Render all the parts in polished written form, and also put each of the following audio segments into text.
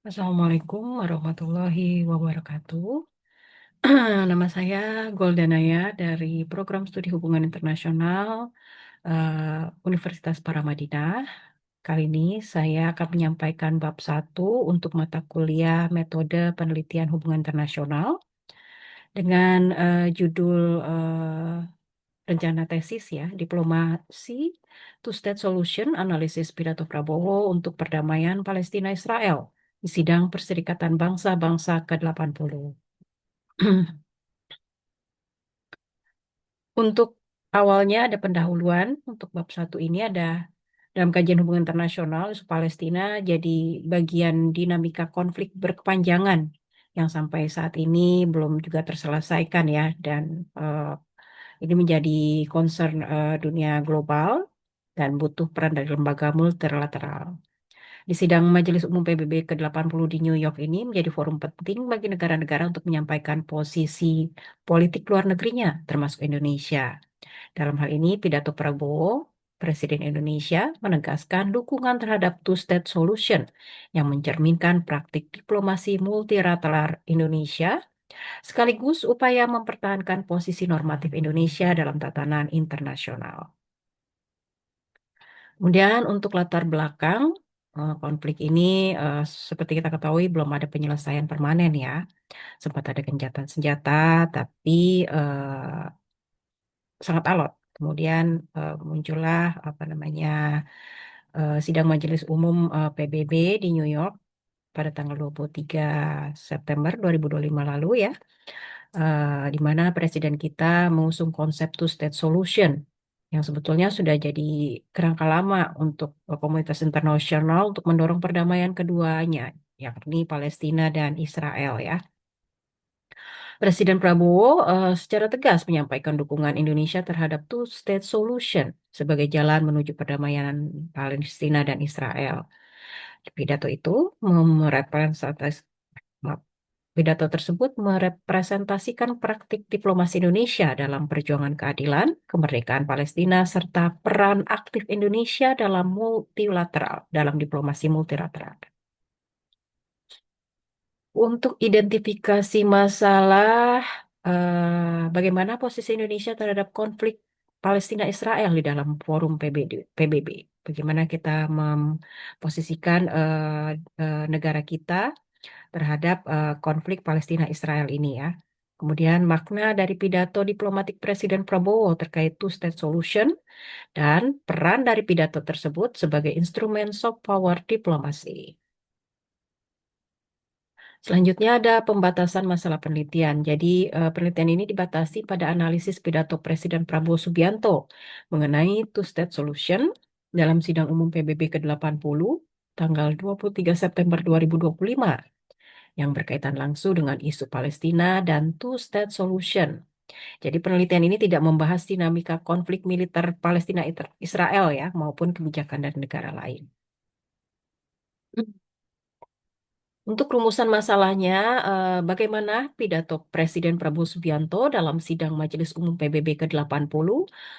Assalamualaikum warahmatullahi wabarakatuh. Nama saya Goldanaya dari Program Studi Hubungan Internasional Universitas Paramadina. Kali ini saya akan menyampaikan bab 1 untuk mata kuliah Metode Penelitian Hubungan Internasional dengan judul rencana tesis ya, Diplomasi Two-State Solution Analisis Pidato Prabowo untuk Perdamaian Palestina-Israel di Sidang Perserikatan Bangsa-Bangsa ke-80. Untuk awalnya ada pendahuluan, untuk bab 1 ini ada dalam kajian hubungan internasional, isu Palestina jadi bagian dinamika konflik berkepanjangan yang sampai saat ini belum juga terselesaikan ya, dan eh, ini menjadi concern dunia global dan butuh peran dari lembaga multilateral. Di sidang Majelis Umum PBB ke-80 di New York ini menjadi forum penting bagi negara-negara untuk menyampaikan posisi politik luar negerinya, termasuk Indonesia. Dalam hal ini, pidato Prabowo, Presiden Indonesia, menegaskan dukungan terhadap two-state solution yang mencerminkan praktik diplomasi multilateral Indonesia, sekaligus upaya mempertahankan posisi normatif Indonesia dalam tatanan internasional. Kemudian untuk latar belakang konflik ini, seperti kita ketahui belum ada penyelesaian permanen ya. Sempat ada gencatan senjata, tapi sangat alot. Kemudian muncullah apa namanya sidang Majelis Umum PBB di New York pada tanggal 23 September 2025 lalu ya, di mana presiden kita mengusung konsep two-state solution yang sebetulnya sudah jadi kerangka lama untuk komunitas internasional untuk mendorong perdamaian keduanya, yakni Palestina dan Israel ya. Presiden Prabowo secara tegas menyampaikan dukungan Indonesia terhadap two-state solution sebagai jalan menuju perdamaian Palestina dan Israel. Pidato itu merepresentasi maaf, Pidato tersebut merepresentasikan praktik diplomasi Indonesia dalam perjuangan keadilan, kemerdekaan Palestina, serta peran aktif Indonesia dalam diplomasi multilateral. Untuk identifikasi masalah, bagaimana posisi Indonesia terhadap konflik Palestina-Israel di dalam forum PBB. Bagaimana kita memposisikan negara kita terhadap konflik Palestina-Israel ini ya. Kemudian makna dari pidato diplomatik Presiden Prabowo terkait two-state solution dan peran dari pidato tersebut sebagai instrumen soft power diplomasi. Selanjutnya ada pembatasan masalah penelitian. Jadi penelitian ini dibatasi pada analisis pidato Presiden Prabowo Subianto mengenai two-state solution dalam sidang umum PBB ke-80 tanggal 23 September 2025 yang berkaitan langsung dengan isu Palestina dan two-state solution. Jadi penelitian ini tidak membahas dinamika konflik militer Palestina Israel ya maupun kebijakan dari negara lain. Untuk rumusan masalahnya, bagaimana pidato Presiden Prabowo Subianto dalam sidang Majelis Umum PBB ke-80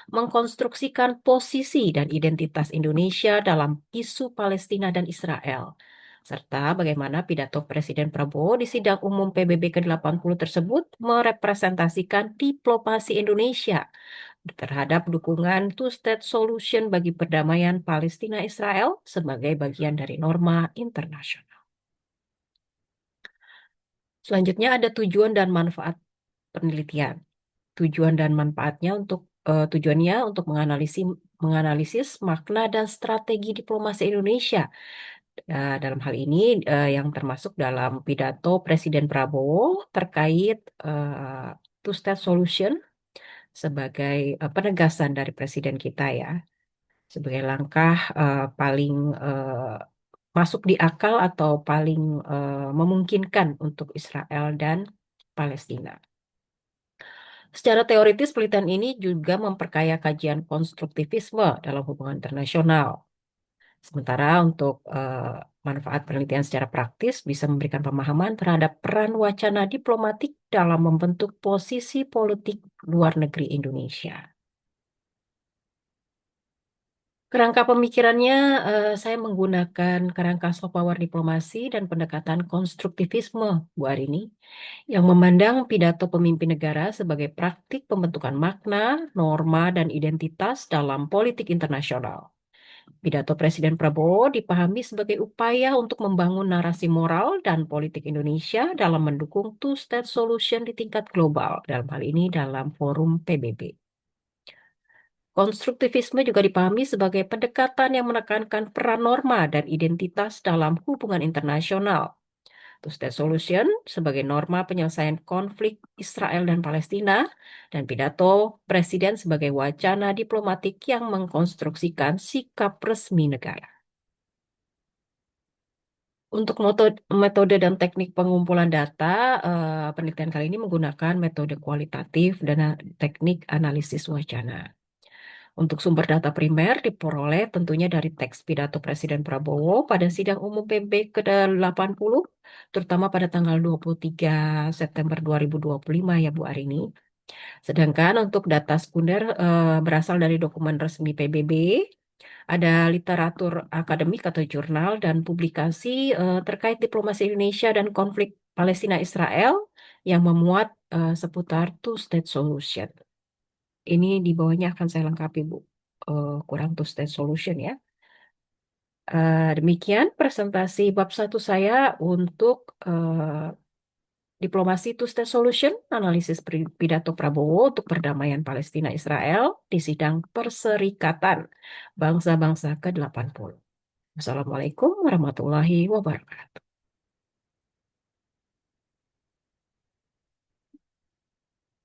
mengkonstruksikan posisi dan identitas Indonesia dalam isu Palestina dan Israel, serta bagaimana pidato Presiden Prabowo di sidang umum PBB ke-80 tersebut merepresentasikan diplomasi Indonesia terhadap dukungan two-state solution bagi perdamaian Palestina-Israel sebagai bagian dari norma internasional. Selanjutnya ada tujuan dan manfaat penelitian. Tujuan dan manfaatnya tujuannya untuk menganalisis makna dan strategi diplomasi Indonesia. Dalam hal ini yang termasuk dalam pidato Presiden Prabowo terkait two-state solution sebagai penegasan dari presiden kita ya, sebagai langkah paling masuk di akal atau paling memungkinkan untuk Israel dan Palestina. Secara teoritis, penelitian ini juga memperkaya kajian konstruktivisme dalam hubungan internasional. Sementara untuk manfaat penelitian secara praktis bisa memberikan pemahaman terhadap peran wacana diplomatik dalam membentuk posisi politik luar negeri Indonesia. Kerangka pemikirannya, saya menggunakan kerangka soft power diplomasi dan pendekatan konstruktivisme, Bu Arini, yang memandang pidato pemimpin negara sebagai praktik pembentukan makna, norma, dan identitas dalam politik internasional. Pidato Presiden Prabowo dipahami sebagai upaya untuk membangun narasi moral dan politik Indonesia dalam mendukung two-state solution di tingkat global, dalam hal ini dalam forum PBB. Konstruktivisme juga dipahami sebagai pendekatan yang menekankan peran norma dan identitas dalam hubungan internasional. Two-state solution sebagai norma penyelesaian konflik Israel dan Palestina, dan pidato Presiden sebagai wacana diplomatik yang mengkonstruksikan sikap resmi negara. Untuk metode dan teknik pengumpulan data, penelitian kali ini menggunakan metode kualitatif dan teknik analisis wacana. Untuk sumber data primer diperoleh tentunya dari teks pidato Presiden Prabowo pada sidang umum PB ke-80, terutama pada tanggal 23 September 2025 ya Bu Arini. Sedangkan untuk data sekunder berasal dari dokumen resmi PBB, ada literatur akademik atau jurnal dan publikasi terkait diplomasi Indonesia dan konflik Palestina-Israel yang memuat seputar two-state solution. Ini di bawahnya akan saya lengkapi, Bu. Kurang two-state solution ya. Demikian presentasi bab satu saya untuk diplomasi two-state solution, analisis pidato Prabowo untuk perdamaian Palestina-Israel di sidang Perserikatan Bangsa-Bangsa ke-80. Wassalamualaikum warahmatullahi wabarakatuh.